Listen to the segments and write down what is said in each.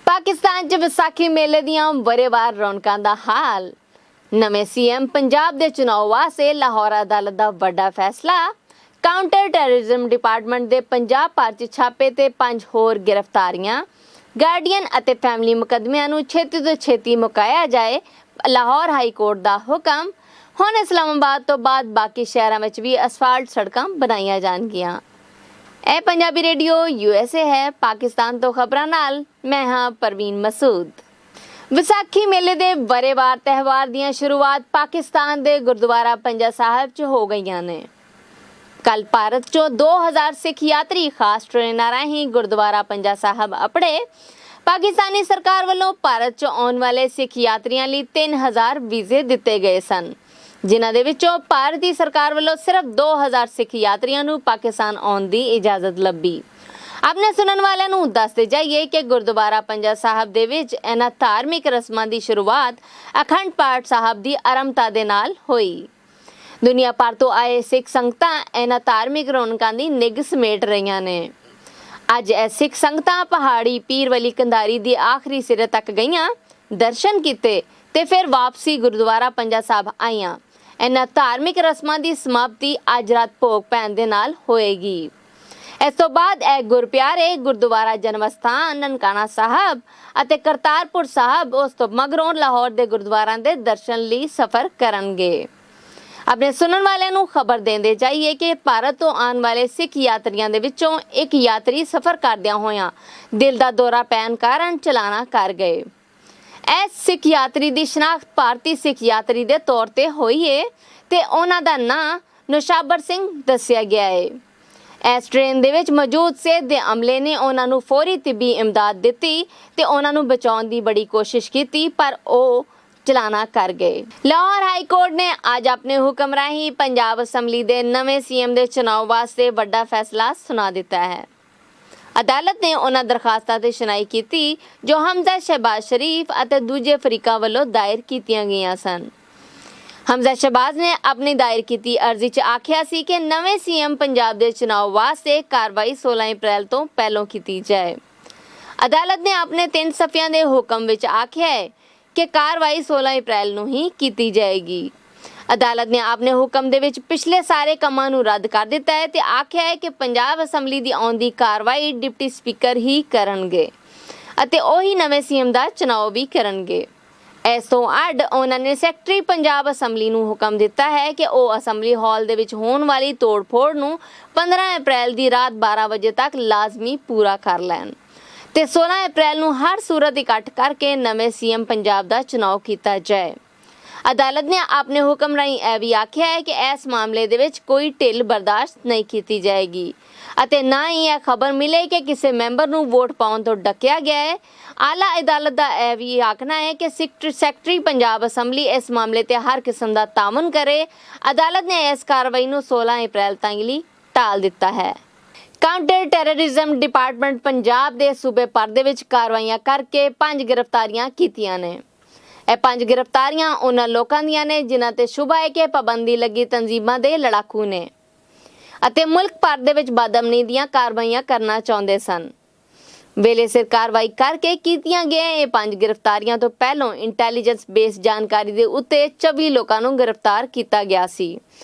पाकिस्तान च विसाखी मेले दियां वरेवार रौनकां दा हाल। नਵੇਂ सीएम पंजाब दे चुनाव वास्ते लाहौर अदालत दा वड्डा फैसला। काउंटर टैररिज्म डिपार्टमेंट दे पंजाब भर च छापे ते 5 होर गिरफ्तारियां। गार्डियन अते फैमिली मुकदमिਆਂ ਨੂੰ ਛੇਤੀ ਤੋਂ ਛੇਤੀ ਮੁਕਾਇਆ ਜਾਏ, ਲਾਹੌਰ ਹਾਈ ਕੋਰਟ ਦਾ ਹੁਕਮ। ਹੁਣ ਇਸਲਾਮਾਬਾਦ ਤੋਂ ਬਾਅਦ ਬਾਕੀ ਸ਼ਹਿਰਾਂ ਵਿੱਚ ਵੀ ਅਸਫਾਲਟ ਸੜਕਾਂ ਬਣਾਈਆਂ ਜਾਣਗੀਆਂ। ਇਹ ਪੰਜਾਬੀ ਰੇਡੀਓ USA ਹੈ। ਪਾਕਿਸਤਾਨ ਤੋਂ ਖਬਰਾਂ ਨਾਲ ਮੈਂ ਹਾਂ परवीन मसूद। ਵਿਸਾਖੀ ਮੇਲੇ ਦੇ ਵਰੇਵਾਰ ਤਿਉਹਾਰ ਦੀਆਂ ਸ਼ੁਰੂਆਤ ਪਾਕਿਸਤਾਨ ਦੇ ਗੁਰਦੁਆਰਾ ਪੰਜਾ ਸਾਹਿਬ 'ਚ ਹੋ ਗਈਆਂ ਨੇ। ਕੱਲ ਭਾਰਤ 'ਚੋਂ 2000 ਸਿੱਖ ਯਾਤਰੀ ਖਾਸ ਟ੍ਰੇਨਾਂ ਰਾਹੀਂ ਗੁਰਦੁਆਰਾ ਪੰਜਾ ਸਾਹਿਬ ਅਪੜੇ। ਪਾਕਿਸਤਾਨੀ ਸਰਕਾਰ ਵੱਲੋਂ ਭਾਰਤ 'ਚ ਆਉਣ ਵਾਲੇ ਸਿੱਖ ਯਾਤਰੀਆਂ ਲਈ 3000 ਵੀਜ਼ੇ ਦਿੱਤੇ ਗਏ ਸਨ, ਜਿਨ੍ਹਾਂ ਦੇ ਵਿੱਚੋਂ ਭਾਰਤ ਦੀ ਸਰਕਾਰ ਵੱਲੋਂ ਸਿਰਫ 2000 ਸਿੱਖ ਯਾਤਰੀਆਂ ਨੂੰ ਪਾਕਿਸਤਾਨ ਆਉਣ ਦੀ ਇਜਾਜ਼ਤ ਲੱਭੀ। ਆਪਣੇ ਸੁਣਨ ਵਾਲਿਆਂ ਨੂੰ ਦੱਸਦੇ ਜਾਈਏ ਕਿ ਗੁਰਦੁਆਰਾ ਪੰਜਾ ਸਾਹਿਬ ਦੇ ਵਿੱਚ ਇਹਨਾਂ ਧਾਰਮਿਕ ਰਸਮਾਂ ਦੀ ਸ਼ੁਰੂਆਤ ਅਖੰਡ ਪਾਠ ਸਾਹਿਬ ਦੀ ਆਰੰਭਤਾ ਦੇ ਨਾਲ ਹੋਈ। ਦੁਨੀਆ ਭਰ ਤੋਂ ਆਏ ਸਿੱਖ ਸੰਗਤਾਂ ਇਹਨਾਂ ਧਾਰਮਿਕ ਰੌਣਕਾਂ ਦੀ ਨਿੱਘ ਸਮੇਟ ਰਹੀਆਂ ਨੇ। ਅੱਜ ਇਹ ਸਿੱਖ ਸੰਗਤਾਂ ਪਹਾੜੀ ਪੀਰ ਵਲੀ ਕੰਧਾਰੀ ਦੀ ਆਖਰੀ ਸਿਰੇ ਤੱਕ ਗਈਆਂ, ਦਰਸ਼ਨ ਕੀਤੇ ਤੇ ਫਿਰ ਵਾਪਸੀ ਗੁਰਦੁਆਰਾ ਪੰਜਾ ਸਾਹਿਬ ਆਈਆਂ। ਇਹਨਾਂ ਧਾਰਮਿਕ ਰਸਮਾਂ ਦੀ ਸਮਾਪਤੀ ਅੱਜ ਰਾਤ ਭੋਗ ਪੈਣ ਦੇ ਨਾਲ ਹੋਏਗੀ। ਇਸ ਤੋਂ ਬਾਅਦ ਇਹ ਗੁਰਪਿਆਰੇ ਗੁਰਦੁਆਰਾ ਜਨਮ ਸਥਾਨ ਨਨਕਾਣਾ ਸਾਹਿਬ ਅਤੇ ਕਰਤਾਰਪੁਰ ਸਾਹਿਬ, ਉਸ ਤੋਂ ਮਗਰੋਂ ਲਾਹੌਰ ਦੇ ਗੁਰਦੁਆਰਿਆਂ ਦੇ ਦਰਸ਼ਨ ਲਈ ਸਫ਼ਰ ਕਰਨਗੇ। ਆਪਣੇ ਸੁਣਨ ਵਾਲਿਆਂ ਨੂੰ ਖਬਰ ਦਿੰਦੇ ਜਾਈਏ ਕਿ ਭਾਰਤ ਤੋਂ ਆਉਣ ਵਾਲੇ ਸਿੱਖ ਯਾਤਰੀਆਂ ਦੇ ਵਿੱਚੋਂ ਇੱਕ ਯਾਤਰੀ ਸਫ਼ਰ ਕਰਦਿਆਂ ਹੋਇਆਂ ਦਿਲ ਦਾ ਦੌਰਾ ਪੈਣ ਕਾਰਨ ਚਲਾਣਾ ਕਰ ਗਏ। ਇਸ ਸਿੱਖ ਯਾਤਰੀ ਦੀ ਸ਼ਨਾਖਤ ਭਾਰਤੀ ਸਿੱਖ ਯਾਤਰੀ ਦੇ ਤੌਰ ਤੇ ਹੋਈ ਹੈ ਤੇ ਉਹਨਾਂ ਦਾ ਨਾਂ ਨੌਸ਼ਾਬਰ ਸਿੰਘ ਦੱਸਿਆ ਗਿਆ ਹੈ। ਇਸ ਟ੍ਰੇਨ ਦੇ ਵਿੱਚ ਮੌਜੂਦ ਸਿਹਤ ਦੇ ਅਮਲੇ ਨੇ ਉਹਨਾਂ ਨੂੰ ਫੌਰੀ ਤਿੱਬੀ ਇਮਦਾਦ ਦਿੱਤੀ ਤੇ ਉਹਨਾਂ ਨੂੰ ਬਚਾਉਣ ਦੀ ਬੜੀ ਕੋਸ਼ਿਸ਼ ਕੀਤੀ, ਪਰ ਉਹ ਚਲਾਣਾ ਕਰ ਗਏ। ਲਾਹੌਰ ਹਾਈ ਕੋਰਟ ਨੇ ਅੱਜ ਆਪਣੇ ਹੁਕਮ ਰਾਹੀਂ ਪੰਜਾਬ ਅਸੈਂਬਲੀ ਦੇ ਨਵੇਂ ਸੀਐਮ ਦੇ ਚੁਣਾਵ ਵਾਸਤੇ ਵੱਡਾ ਫੈਸਲਾ ਸੁਣਾ ਦਿੱਤਾ ਹੈ। ਅਦਾਲਤ ਨੇ ਉਹਨਾਂ ਦਰਖਾਸਤਾਂ ਤੇ ਸੁਣਾਈ ਕੀਤੀ ਜੋ ਹਮਜ਼ਾ ਸ਼ਹਿਬਾਜ਼ ਸ਼ਰੀਫ ਅਤੇ ਦੂਜੇ ਫਰੀਕਾਂ ਵੱਲੋਂ ਦਾਇਰ ਕੀਤੀਆਂ ਗਈਆਂ ਸਨ। ਹਮਜ਼ਾ ਸ਼ਹਿਬਾਜ਼ ਨੇ ਆਪਣੀ ਦਾਇਰ ਕੀਤੀ ਅਰਜ਼ੀ 'ਚ ਆਖਿਆ ਸੀ ਕਿ ਨਵੇਂ ਸੀਐਮ ਪੰਜਾਬ ਦੇ ਚੁਣਾਵ ਵਾਸਤੇ ਕਾਰਵਾਈ 16 ਅਪ੍ਰੈਲ ਤੋਂ ਪਹਿਲਾਂ ਕੀਤੀ ਜਾਏ। ਅਦਾਲਤ ਨੇ ਆਪਣੇ 3 ਸਫ਼ਿਆਂ ਦੇ ਹੁਕਮ ਵਿੱਚ ਆਖਿਆ ਹੈ ਕਿ ਕਾਰਵਾਈ 16 ਅਪ੍ਰੈਲ ਨੂੰ ਹੀ ਕੀਤੀ ਜਾਏਗੀ। ਅਦਾਲਤ ਨੇ ਆਪਣੇ ਹੁਕਮ ਦੇ ਵਿੱਚ ਪਿਛਲੇ ਸਾਰੇ ਕੰਮਾਂ ਨੂੰ ਰੱਦ ਕਰ ਦਿੱਤਾ ਹੈ ਤੇ ਆਖਿਆ ਹੈ ਕਿ ਪੰਜਾਬ ਅਸੈਂਬਲੀ ਦੀ ਆਉਣ ਦੀ ਕਾਰਵਾਈ ਡਿਪਟੀ ਸਪੀਕਰ ਹੀ ਕਰਨਗੇ ਅਤੇ ਉਹੀ ਨਵੇਂ ਸੀਐਮ ਦਾ ਚੁਣਾਵ ਵੀ ਕਰਨਗੇ। ਇਸ ਤੋਂ ਅੱਡ ਉਹਨਾਂ ਨੇ ਸੈਕਟਰੀ ਪੰਜਾਬ ਅਸੈਂਬਲੀ ਨੂੰ ਹੁਕਮ ਦਿੱਤਾ ਹੈ ਕਿ ਉਹ ਅਸੈਂਬਲੀ ਹਾਲ ਦੇ ਵਿੱਚ ਹੋਣ ਵਾਲੀ ਤੋੜ-ਫੋੜ ਨੂੰ 15 ਅਪ੍ਰੈਲ ਦੀ ਰਾਤ 12 ਵਜੇ ਤੱਕ ਲਾਜ਼ਮੀ ਪੂਰਾ ਕਰ ਲੈਣ ਤੇ 16 ਅਪ੍ਰੈਲ ਨੂੰ ਹਰ ਸੂਰਤ ਇਕੱਠ ਕਰਕੇ ਨਵੇਂ ਸੀਐਮ ਪੰਜਾਬ ਦਾ ਚੁਣਾਵ ਕੀਤਾ ਜਾਏ। ਅਦਾਲਤ ਨੇ ਆਪਣੇ ਹੁਕਮ ਰਾਹੀਂ ਇਹ ਵੀ ਆਖਿਆ ਹੈ ਕਿ ਇਸ ਮਾਮਲੇ ਦੇ ਵਿੱਚ ਕੋਈ ਢਿੱਲ ਬਰਦਾਸ਼ਤ ਨਹੀਂ ਕੀਤੀ ਜਾਏਗੀ ਅਤੇ ਨਾ ਹੀ ਇਹ ਖਬਰ ਮਿਲੇ ਕਿ ਕਿਸੇ ਮੈਂਬਰ ਨੂੰ ਵੋਟ ਪਾਉਣ ਤੋਂ ਡੱਕਿਆ ਗਿਆ ਹੈ। ਆਲਾ ਅਦਾਲਤ ਦਾ ਇਹ ਵੀ ਆਖਣਾ ਹੈ ਕਿ ਸੈਕਟਰੀ ਪੰਜਾਬ ਅਸੈਂਬਲੀ ਇਸ ਮਾਮਲੇ ਤੇ ਹਰ ਕਿਸਮ ਦਾ ਤਾਮਨ ਕਰੇ। ਅਦਾਲਤ ਨੇ ਇਸ ਕਾਰਵਾਈ ਨੂੰ 16 ਅਪ੍ਰੈਲ ਤੱਕ ਲਈ ਟਾਲ ਦਿੱਤਾ ਹੈ। ਕਾਊਂਟਰ ਟੈਰਰਿਜ਼ਮ ਡਿਪਾਰਟਮੈਂਟ ਪੰਜਾਬ ਦੇ ਸੂਬੇ ਭਰ ਦੇ ਵਿੱਚ ਕਾਰਵਾਈਆਂ ਕਰਕੇ 5 ਗ੍ਰਿਫਤਾਰੀਆਂ ਕੀਤੀਆਂ ਨੇ। ਇਹ 5 ਗ੍ਰਿਫਤਾਰੀਆਂ ਉਹਨਾਂ ਲੋਕਾਂ ਦੀਆਂ ਨੇ ਜਿਨ੍ਹਾਂ ਤੇ ਸ਼ੁਬਾ ਹੈ ਕਿ ਪਾਬੰਦੀ ਲੱਗੀ ਤਨਜ਼ੀਮਾਂ ਦੇ ਲੜਾਕੂ ਨੇ ਅਤੇ ਮੁਲਕ ਭਰ ਦੇ ਵਿੱਚ ਬਦਅਮਨੀ ਦੀਆਂ ਕਾਰਵਾਈਆਂ ਕਰਨਾ ਚਾਹੁੰਦੇ ਸਨ। ਵੇਲੇ ਸਿਰ ਕਾਰਵਾਈ ਕਰਕੇ ਕੀਤੀਆਂ ਗਈਆਂ ਇਹ 5 ਗ੍ਰਿਫਤਾਰੀਆਂ ਤੋਂ ਪਹਿਲਾਂ ਇੰਟੈਲੀਜੈਂਸ ਬੇਸ ਜਾਣਕਾਰੀ ਦੇ ਉੱਤੇ 24 ਲੋਕਾਂ ਨੂੰ ਗ੍ਰਿਫਤਾਰ ਕੀਤਾ ਗਿਆ ਸੀ।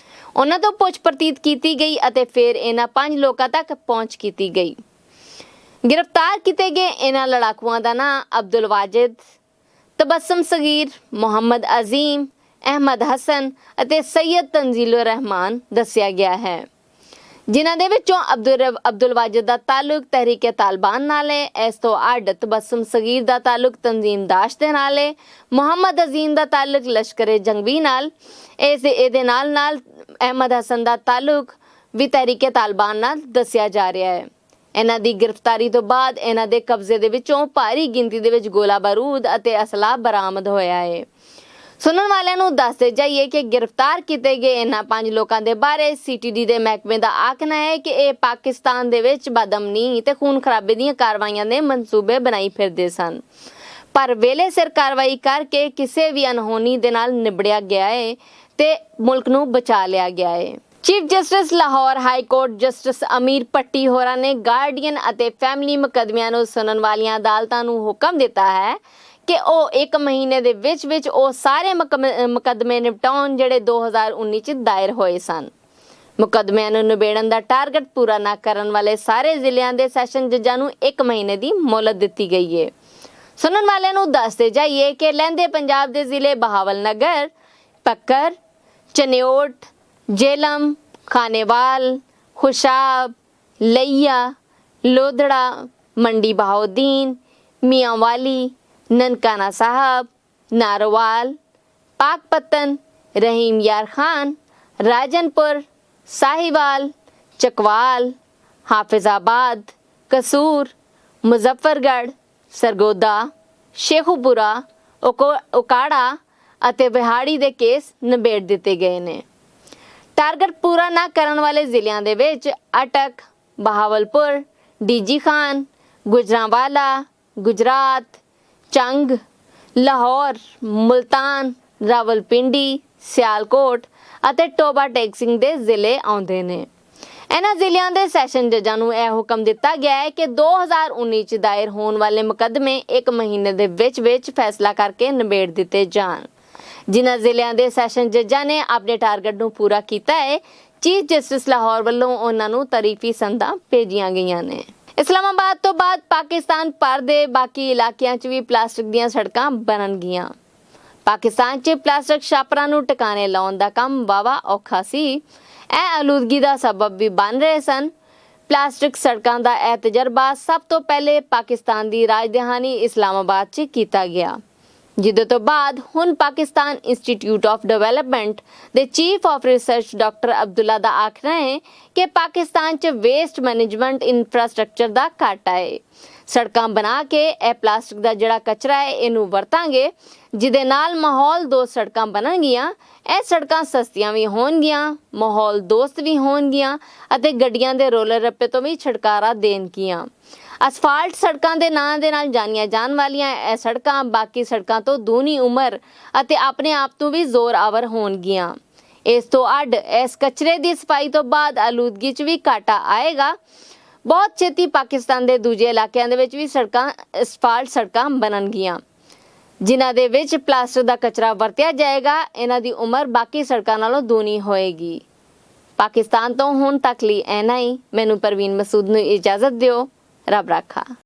ਉਹਨਾਂ ਤੋਂ ਪੁੱਛ ਪ੍ਰਤੀਤ ਕੀਤੀ ਗਈ ਅਤੇ ਫਿਰ ਇਹਨਾਂ 5 ਲੋਕਾਂ ਤੱਕ ਪਹੁੰਚ ਕੀਤੀ ਗਈ। ਗ੍ਰਿਫਤਾਰ ਕੀਤੇ ਗਏ ਇਹਨਾਂ ਲੜਾਕੂਆਂ ਦਾ ਨਾਂ ਅਬਦੁਲ ਵਾਜਿਦ, ਤਬਸਮ ਸਗੀਰ, ਮੁਹੰਮਦ ਅਜ਼ੀਮ, ਅਹਿਮਦ ਹਸਨ ਅਤੇ ਸੈयद ਤਨਜ਼ੀਲੁਰ ਰਹਿਮਾਨ ਦੱਸਿਆ ਗਿਆ ਹੈ, ਜਿਨ੍ਹਾਂ ਦੇ ਵਿੱਚੋਂ ਅਬਦੁਲ ਵਾਜਿਦ ਦਾ ਤਾਲੁਕ ਤਹਿਰੀਕੇ ਤਾਲਿਬਾਨ ਨਾਲ ਹੈ। ਇਸ ਤੋਂ ਅੱਡ ਤਬਸਮ ਸਗੀਰ ਦਾ ਤਾਲੁਕ ਤਨਜ਼ੀਮ ਦਾਸ਼ ਦੇ ਨਾਲ ਹੈ। ਮੁਹੰਮਦ ਅਜ਼ੀਮ ਦਾ ਤਾਲੁਕ ਲਸ਼ਕਰੇ ਜੰਗਬੀ ਨਾਲ। ਇਹਦੇ ਨਾਲ ਅਹਿਮਦ ਹਸਨ ਦਾ ਤਾਲੁਕ ਵੀ ਤਹਿਰੀਕੇ ਤਾਲਿਬਾਨ ਨਾਲ ਦੱਸਿਆ ਜਾ ਰਿਹਾ ਹੈ। ਇਹਨਾਂ ਦੀ ਗ੍ਰਿਫਤਾਰੀ ਤੋਂ ਬਾਅਦ ਇਹਨਾਂ ਦੇ ਕਬਜ਼ੇ ਦੇ ਵਿੱਚੋਂ ਭਾਰੀ ਗਿਣਤੀ ਦੇ ਵਿੱਚ ਗੋਲਾ ਬਾਰੂਦ ਅਤੇ ਅਸਲਾ ਬਰਾਮਦ ਹੋਇਆ ਹੈ। ਸੁਣਨ ਵਾਲਿਆਂ ਨੂੰ ਦੱਸਦੇ ਜਾਈਏ ਕਿ ਗ੍ਰਿਫਤਾਰ ਕੀਤੇ ਗਏ ਇਹਨਾਂ 5 ਲੋਕਾਂ ਦੇ ਬਾਰੇ CTD ਦੇ ਮਹਿਕਮੇ ਦਾ ਆਖਣਾ ਹੈ ਕਿ ਇਹ ਪਾਕਿਸਤਾਨ ਦੇ ਵਿੱਚ ਬਦਅਮਨੀ ਤੇ ਖੂਨ ਖਰਾਬੇ ਦੀਆਂ ਕਾਰਵਾਈਆਂ ਦੇ ਮਨਸੂਬੇ ਬਣਾਈ ਫਿਰਦੇ ਸਨ, ਪਰ ਵੇਲੇ ਸਿਰ ਕਾਰਵਾਈ ਕਰਕੇ ਕਿਸੇ ਵੀ ਅਨਹੋਣੀ ਦੇ ਨਾਲ ਨਿਬੜਿਆ ਗਿਆ ਹੈ ਤੇ ਮੁਲਕ ਨੂੰ ਬਚਾ ਲਿਆ ਗਿਆ ਹੈ। Chief justice Lahore high court justice Ameer Bhatti ਹੋਰਾਂ ਨੇ ਗਾਰਡੀਅਨ ਅਤੇ ਫੈਮਿਲੀ ਮੁਕੱਦਮਿਆਂ ਨੂੰ ਸੁਣਨ ਵਾਲੀਆਂ ਅਦਾਲਤਾਂ ਨੂੰ ਹੁਕਮ ਦਿੱਤਾ ਹੈ ਕਿ ਉਹ 1 ਮਹੀਨੇ ਦੇ ਵਿੱਚ ਉਹ ਸਾਰੇ ਮੁਕੱਦਮੇ ਨਿਪਟਾਉਣ ਜਿਹੜੇ 2019 ਚ ਦਾਇਰ ਹੋਏ ਸਨ। ਮੁਕੱਦਮਿਆਂ ਨੂੰ ਨਿਬੇੜਨ ਦਾ ਟਾਰਗੇਟ ਪੂਰਾ ਨਾ ਕਰਨ ਵਾਲੇ ਸਾਰੇ ਜ਼ਿਲ੍ਹਿਆਂ ਦੇ ਸੈਸ਼ਨ ਜੱਜਾਂ ਨੂੰ 1 ਮਹੀਨੇ ਦੀ ਮੋਹਲਤ ਦਿੱਤੀ ਗਈ ਹੈ। ਸੁਣਨ ਵਾਲਿਆਂ ਨੂੰ ਦੱਸਦੇ ਜਾਈਏ ਕਿ ਲਹਿੰਦੇ ਪੰਜਾਬ ਦੇ ਜ਼ਿਲ੍ਹੇ ਬਹਾਵਲਨਗਰ, ਪੱਕਰ, ਚਨਿਓਟ, ਜੇਲਮ, ਖਾਨੇਵਾਲ, ਖੁਸ਼ਾਬ, ਲਈਆ, ਲੋਧੜਾ, ਮੰਡੀ ਬਹਾਉਦੀਨ, ਮਿਆਂਵਾਲੀ, ननकाना साहब, नारोवाल, पाकपतन, रहीम यार खान, राजनपुर, साहिवाल, चकवाल, हाफिजाबाद, कसूर, मुजफ्फरगढ़, सरगोदा, शेखुपुरा, उकाड़ा ਅਤੇ ਵਿਹਾੜੀ ਦੇ ਕੇਸ ਨਿਬੇੜ ਦਿੱਤੇ ਗਏ ਨੇ। ਟਾਰਗੇਟ ਪੂਰਾ ਨਾ ਕਰਨ ਵਾਲੇ ਜ਼ਿਲ੍ਹਿਆਂ ਦੇ ਵਿੱਚ ਅਟਕ, ਬਹਾਵਲਪੁਰ, ਡੀਜੀ ਖਾਨ, ਗੁਜਰਾਂਵਾਲਾ, ਗੁਜਰਾਤ, ਚੰਗ, ਲਾਹੌਰ, ਮੁਲਤਾਨ, ਰਾਵਲਪਿੰਡੀ, ਸਿਆਲਕੋਟ ਅਤੇ ਟੋਬਾ ਟੇਕ ਸਿੰਘ ਦੇ ਜ਼ਿਲ੍ਹੇ ਆਉਂਦੇ ਨੇ। ਇਹਨਾਂ ਜ਼ਿਲ੍ਹਿਆਂ ਦੇ ਸੈਸ਼ਨ ਜੱਜਾਂ ਨੂੰ ਇਹ ਹੁਕਮ ਦਿੱਤਾ ਗਿਆ ਹੈ ਕਿ 2019 ਚ ਦਾਇਰ ਹੋਣ ਵਾਲੇ ਮੁਕੱਦਮੇ 1 ਮਹੀਨੇ ਦੇ ਵਿੱਚ ਫੈਸਲਾ ਕਰਕੇ ਨਿਬੇੜ ਦਿੱਤੇ ਜਾਣ। ਜਿਨ੍ਹਾਂ ਜ਼ਿਲ੍ਹਿਆਂ ਦੇ ਸੈਸ਼ਨ ਜੱਜਾਂ ਨੇ ਆਪਣੇ ਟਾਰਗੇਟ ਨੂੰ ਪੂਰਾ ਕੀਤਾ ਹੈ, ਚੀਫ ਜਸਟਿਸ ਲਾਹੌਰ ਵੱਲੋਂ ਉਹਨਾਂ ਨੂੰ ਤਾਰੀਫੀ ਸੰਦਾਂ ਭੇਜੀਆਂ ਗਈਆਂ ਨੇ। ਇਸਲਾਮਾਬਾਦ ਤੋਂ ਬਾਅਦ ਪਾਕਿਸਤਾਨ ਭਰ ਦੇ ਬਾਕੀ ਇਲਾਕਿਆਂ 'ਚ ਵੀ ਪਲਾਸਟਿਕ ਦੀਆਂ ਸੜਕਾਂ ਬਣਨਗੀਆਂ। ਪਾਕਿਸਤਾਨ 'ਚ ਪਲਾਸਟਿਕ ਛਾਪਰਾਂ ਨੂੰ ਟਿਕਾਣੇ ਲਾਉਣ ਦਾ ਕੰਮ ਵਾਵਾ ਔਖਾ ਸੀ। ਇਹ ਆਲੂਦਗੀ ਦਾ ਸਬਬ ਵੀ ਬਣ ਰਹੇ ਸਨ। ਪਲਾਸਟਿਕ ਸੜਕਾਂ ਦਾ ਇਹ ਤਜਰਬਾ ਸਭ ਤੋਂ ਪਹਿਲੇ ਪਾਕਿਸਤਾਨ ਦੀ ਰਾਜਧਾਨੀ ਇਸਲਾਮਾਬਾਦ 'ਚ ਕੀਤਾ ਗਿਆ, ਜਿਹਦੇ ਤੋਂ ਬਾਅਦ ਹੁਣ ਪਾਕਿਸਤਾਨ ਇੰਸਟੀਚਿਊਟ ਆਫ ਡਿਵੈਲਪਮੈਂਟ ਦੇ chief of research doctor Abdullah ਦਾ ਆਖਣਾ ਹੈ ਕਿ ਪਾਕਿਸਤਾਨ 'ਚ ਵੇਸਟ ਮੈਨੇਜਮੈਂਟ ਇਨਫਰਾਸਟ੍ਰਕਚਰ ਦਾ ਘਾਟਾ ਹੈ। ਸੜਕਾਂ ਬਣਾ ਕੇ ਇਹ ਪਲਾਸਟਿਕ ਦਾ ਜਿਹੜਾ ਕਚਰਾ ਹੈ ਇਹਨੂੰ ਵਰਤਾਂਗੇ, ਜਿਹਦੇ ਨਾਲ ਮਾਹੌਲ ਦੋਸਤ ਸੜਕਾਂ ਬਣਨਗੀਆਂ। ਇਹ ਸੜਕਾਂ ਸਸਤੀਆਂ ਵੀ ਹੋਣਗੀਆਂ, ਮਾਹੌਲ ਦੋਸਤ ਵੀ ਹੋਣਗੀਆਂ ਅਤੇ ਗੱਡੀਆਂ ਦੇ ਰੋਲਰ ਰੱਪੇ ਤੋਂ ਵੀ ਛੁਟਕਾਰਾ ਦੇਣਗੀਆਂ। ਅਸਫਾਲਟ ਸੜਕਾਂ ਦੇ ਨਾਂ ਦੇ ਨਾਲ ਜਾਣੀਆਂ ਜਾਣ ਵਾਲੀਆਂ ਇਹ ਸੜਕਾਂ ਬਾਕੀ ਸੜਕਾਂ ਤੋਂ ਦੂਣੀ ਉਮਰ ਅਤੇ ਆਪਣੇ ਆਪ ਤੋਂ ਵੀ ਜ਼ੋਰ-ਆਵਰ ਹੋਣਗੀਆਂ। ਇਸ ਤੋਂ ਅੱਡ ਇਸ ਕਚਰੇ ਦੀ ਸਫਾਈ ਤੋਂ ਬਾਅਦ ਆਲੂਦਗੀ 'ਚ ਵੀ ਘਾਟਾ ਆਏਗਾ। ਬਹੁਤ ਛੇਤੀ ਪਾਕਿਸਤਾਨ ਦੇ ਦੂਜੇ ਇਲਾਕਿਆਂ ਦੇ ਵਿੱਚ ਵੀ ਸੜਕਾਂ ਅਸਫਾਲਟ ਸੜਕਾਂ ਬਣਨਗੀਆਂ, ਜਿਨ੍ਹਾਂ ਦੇ ਵਿੱਚ ਪਲਾਸਟਿਕ ਦਾ ਕਚਰਾ ਵਰਤਿਆ ਜਾਏਗਾ। ਇਹਨਾਂ ਦੀ ਉਮਰ ਬਾਕੀ ਸੜਕਾਂ ਨਾਲੋਂ ਦੂਣੀ ਹੋਏਗੀ। ਪਾਕਿਸਤਾਨ ਤੋਂ ਹੁਣ ਤੱਕ ਲਈ ਇੰਨਾ ਹੀ। ਮੈਨੂੰ ਪਰਵੀਨ ਮਸੂਦ ਨੂੰ ਇਜਾਜ਼ਤ ਦਿਓ। ਰੱਬ ਰਾਖਾ।